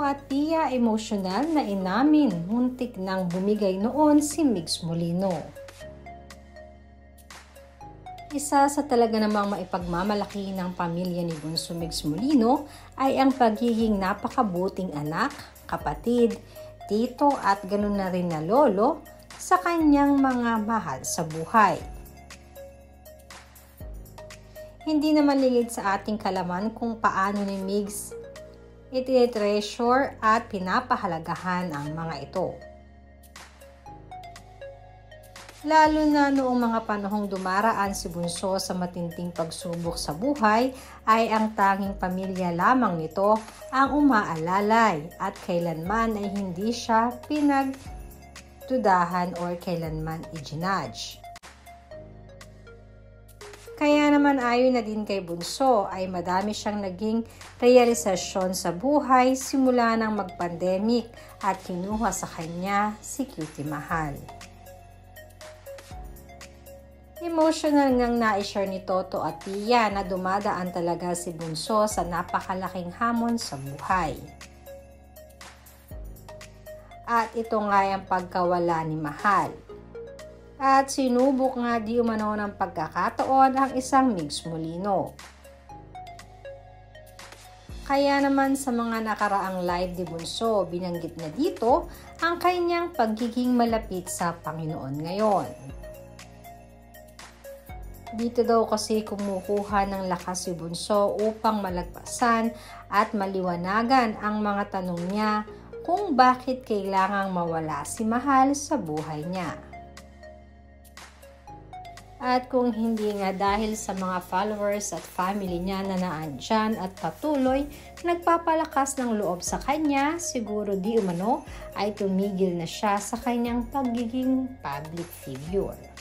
at Pia emosyonal na inamin muntik nang bumigay noon si Migs Molino. Isa sa talaga namang maipagmamalaki ng pamilya ni Bunso Migs Molino ay ang pagiging napakabuting anak, kapatid, tito at ganoon na rin na lolo sa kanyang mga mahal sa buhay. Hindi naman lingid sa ating kalaman kung paano ni Migs iti-treasure at pinapahalagahan ang mga ito. Lalo na noong mga panahong dumaraan si Bunso sa matinding pagsubok sa buhay ay ang tanging pamilya lamang nito ang umaalalay at kailanman ay hindi siya pinagdudahan or kailanman i-judge. Kaya naman ayon na din kay Bunso ay madami siyang naging realisasyon sa buhay simula nang mag-pandemic at kinuha sa kanya si Cutie Mahal. Emotional ngang na-share ni Toto at Pia na dumadaan talaga si Bunso sa napakalaking hamon sa buhay. At ito nga ang pagkawala ni Mahal. At sinubok nga di umano ng pagkakataon ang isang Migs Molino. Kaya naman sa mga nakaraang live ni Bunso, binanggit na dito ang kanyang pagiging malapit sa Panginoon ngayon. Dito daw kasi kumukuha ng lakas si Bunso upang malagpasan at maliwanagan ang mga tanong niya kung bakit kailangang mawala si Mahal sa buhay niya. At kung hindi nga dahil sa mga followers at family niya na naandyan at patuloy nagpapalakas ng loob sa kanya, siguro di umano ay tumigil na siya sa kanyang pagiging public figure.